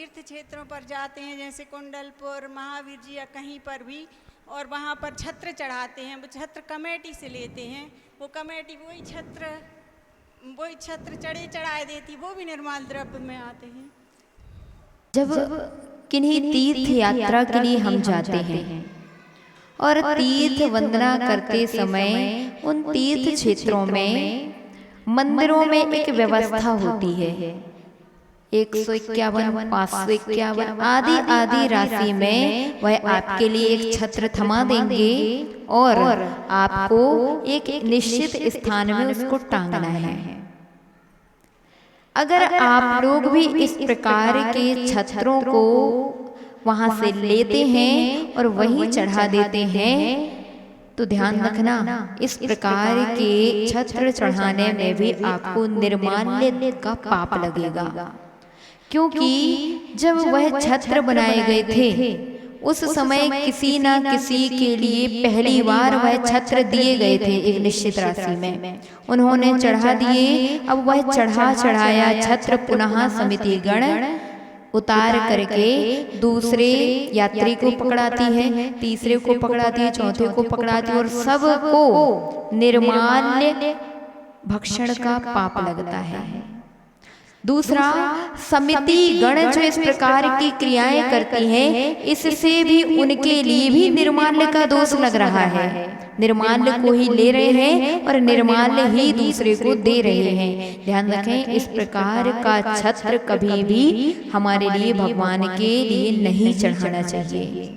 तीर्थ क्षेत्रों पर जाते हैं, जैसे कुंडलपुर, महावीर जी या कहीं पर भी, और वहाँ पर छत्र चढ़ाते हैं। वो छत्र कमेटी से लेते हैं, वो कमेटी वही छत्र चढ़े चढ़ाए देती, वो भी निर्माल द्रव्य में आते हैं। जब किन्हीं तीर्थ यात्रा के लिए हम जाते हैं और तीर्थ वंदना करते समय उन तीर्थ क्षेत्रों में मंदिरों में एक व्यवस्था होती है। 151, 551 आदि आदि राशि में वह आपके लिए एक छत्र थमा देंगे और आपको एक निश्चित स्थान में उसको टांगना है। अगर आप लोग भी इस प्रकार के छत्रों को वहां से लेते हैं और वहीं चढ़ा देते हैं तो ध्यान रखना, इस प्रकार के छत्र चढ़ाने में भी आपको निर्माल्य का पाप लगेगा। क्योंकि जब वह छत्र बनाए गए थे उस समय किसी ना किसी के लिए पहली बार वह छत्र दिए गए थे एक निश्चित राशि में, उन्होंने चढ़ा दिए। अब वह चढ़ाया छत्र पुनः समिति गण उतार करके दूसरे यात्री को पकड़ाती है, तीसरे को पकड़ाती है, चौथे को पकड़ाती है और सबको निर्माल्य भक्षण का पाप लगता है। दूसरा, समिति गण जो इस प्रकार की क्रियाएं करती हैं, इससे भी उनके लिए भी निर्माल्य का दोष लग रहा है। निर्माल्य को ही ले रहे हैं और निर्माल्य ही दूसरे को दे रहे हैं। ध्यान रखें, इस प्रकार का छत्र कभी भी हमारे लिए भगवान के लिए नहीं चढ़ाना चाहिए।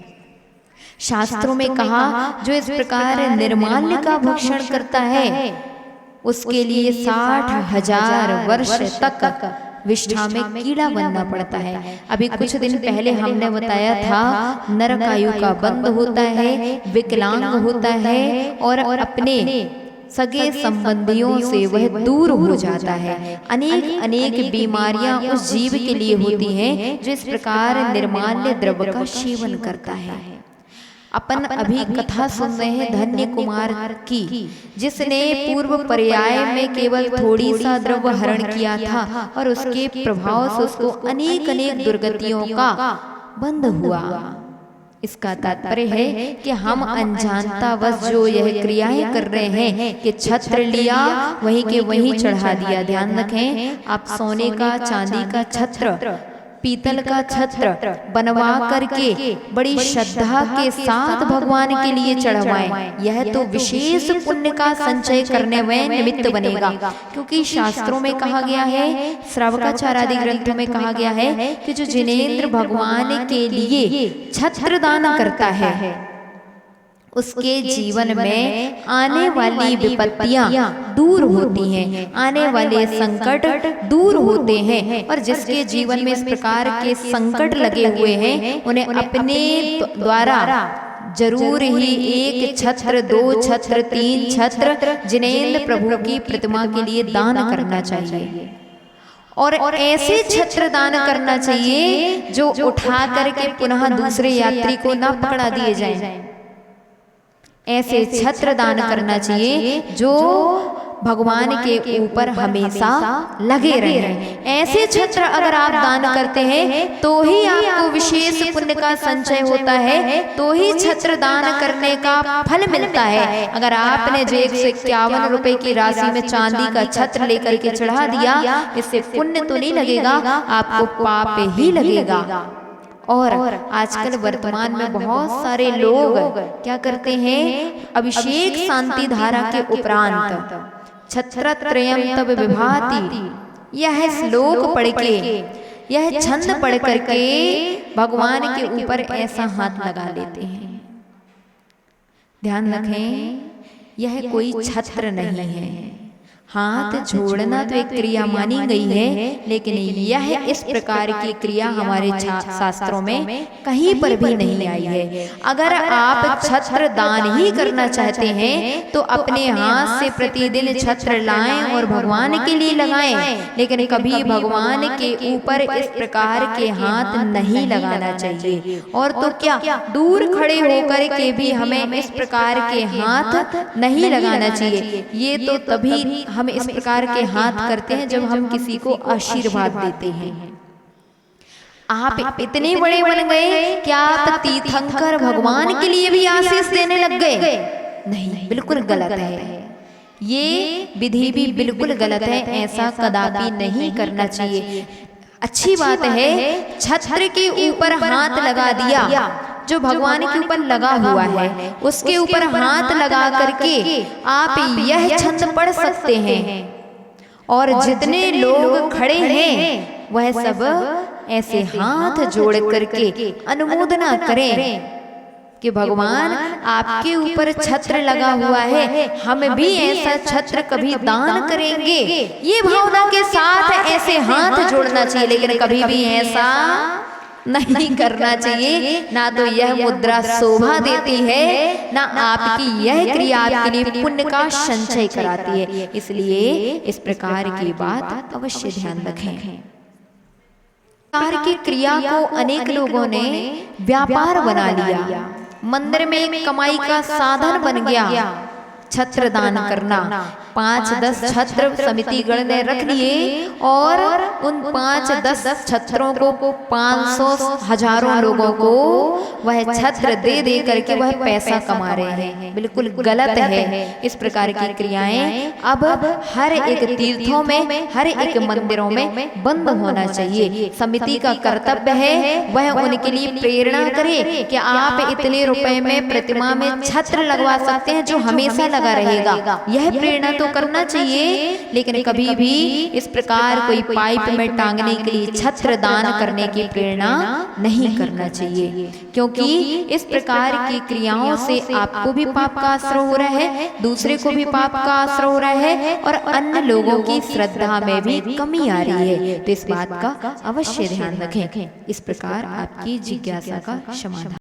शास्त्रों में कहा, जो इस प्रकार निर्माल्य का भक्षण करता है उसके लिए 60,000 वर्ष तक विष्ठा में कीड़ा बनना पड़ता है। अभी कुछ दिन पहले हमने बताया था, नरकायु का बंध होता है, विकलांग होता है और अपने सगे संबंधियों से वह दूर हो जाता है। अनेक बीमारियां उस जीव के लिए होती हैं जो इस प्रकार निर्माल्य द्रव्य का सेवन करता है। अपन अभी कथा सुन रहे हैं धन्य कुमार की, जिसने पूर्व पर्याय में केवल थोड़ी सा द्रव्य हरण किया था और उसके प्रभाव से उसको अनेक दुर्गतियों का बंध हुआ। इसका तात्पर्य है कि हम अनजानतावश जो यह क्रियाएं कर रहे हैं कि छत्र लिया वहीं के वहीं चढ़ा दिया। ध्यान रखें, आप सोने का, चांदी का छत्र, पीतल का छत्र बनवा करके बड़ी श्रद्धा के साथ भगवान के लिए चढ़वाएं। यह तो विशेष पुण्य का संचय करने में निमित्त बनेगा। क्योंकि शास्त्रों में कहा गया है, श्रावकाचार आदि ग्रंथों में कहा गया है कि जो जिनेंद्र भगवान के लिए छत्र दान करता है उसके जीवन में आने वाली विपत्तियां दूर होती हैं, आने वाले संकट दूर होते हैं। और जिसके जीवन में इस प्रकार के संकट लगे हुए हैं उन्हें अपने द्वारा जरूर ही 1 छत्र, 2 छत्र, 3 छत्र जिनेंद्र प्रभु की प्रतिमा के लिए दान करना चाहिए। और ऐसे छत्र दान करना चाहिए जो उठा करके पुनः दूसरे यात्री को ना पकड़ा दिए जाएं। ऐसे छत्र दान करना चाहिए जो भगवान के ऊपर हमेशा लगे रहे। ऐसे छत्र अगर आप दान करते हैं तो ही आपको विशेष पुण्य का संचय होता है, तो ही छत्र दान करने का फल मिलता है। अगर आपने जो 151 रुपए की राशि में चांदी का छत्र लेकर के चढ़ा दिया, इससे पुण्य तो नहीं लगेगा, आपको पाप ही लगेगा। और आजकल वर्तमान में बहुत सारे लोग क्या करते हैं, अभिषेक शांति धारा के उपरांत छत्रत्रयम् तव विभाति, यह श्लोक पढ़ के, यह छंद पढ़ करके भगवान के ऊपर ऐसा हाथ लगा लेते हैं। ध्यान रखें, यह कोई छत्र नहीं है। हाथ जोड़ना तो एक क्रिया मानी गई है, लेकिन यह इस प्रकार की क्रिया हमारे शास्त्रों में कहीं पर भी नहीं आई है। अगर आप छत्र दान ही करना चाहते हैं तो अपने हाथ से प्रतिदिन छत्र लाएं और भगवान के लिए लगाएं, लेकिन कभी भगवान के ऊपर इस प्रकार के हाथ नहीं लगाना चाहिए। और तो क्या, दूर खड़े होकर के भी हमें इस प्रकार के हाथ नहीं लगाना चाहिए। ये तो तभी हम इस प्रकार के हाथ करते हैं जब हम किसी को आशीर्वाद देते हैं। आप इतने बड़े बन गए कि आप तीर्थंकर भगवान के लिए भी आशीष देने लग गए। नहीं, बिल्कुल गलत है। ये विधि भी बिल्कुल गलत है, ऐसा कदापि नहीं करना चाहिए। अच्छी बात है, छत्र के ऊपर हाथ लगा दिया, जो भगवान के ऊपर लगा हुआ है उसके ऊपर हाथ लगा करके आप यह छंद पढ़ सकते हैं। और जितने लोग खड़े हैं वह सब ऐसे हाथ जोड़ करके अनुमोदना करें कि भगवान आपके ऊपर छत्र लगा हुआ है, हम भी ऐसा छत्र कभी दान करेंगे। ये भावना के साथ ऐसे हाथ जोड़ना चाहिए, लेकिन कभी भी ऐसा नहीं करना चाहिए। ना तो यह मुद्रा शोभा देती है, ना आपकी यह क्रिया आपके लिए पुण्य का संचय कराती है। इसलिए इस प्रकार की बात अवश्य ध्यान रखें। प्रकार की क्रिया को अनेक लोगों ने व्यापार बना लिया, मंदिर में एक कमाई का साधन बन गया छत्र दान करना। 5-10 छत्र समिति गण ने रख लिए और उन 5-10 छत्रों को 500 हजारों लोगों को वह छत्र दे दे करके वह पैसा कमा रहे हैं। बिल्कुल गलत है। इस प्रकार की क्रियाएं अब हर एक तीर्थों में, हर एक मंदिरों में बंद होना चाहिए। समिति का कर्तव्य है वह उनके लिए प्रेरणा करे कि आप इतने रुपए में प्रतिमा में छत्र लगवा सकते हैं जो हमेशा लगा रहेगा। यह प्रेरणा तो करना चाहिए, लेकिन कभी भी इस प्रकार कोई पाइप में टांगने के लिए छत्र दान करने की प्रेरणा नहीं करना चाहिए, क्योंकि इस प्रकार की क्रियाओं से आपको भी पाप का आश्रय हो रहा है, दूसरे को भी पाप का आश्रय हो रहा है और अन्य लोगों की श्रद्धा में भी कमी आ रही है। तो इस बात का अवश्य ध्यान रखें। इस प्रकार आपकी जिज्ञासा का समाधान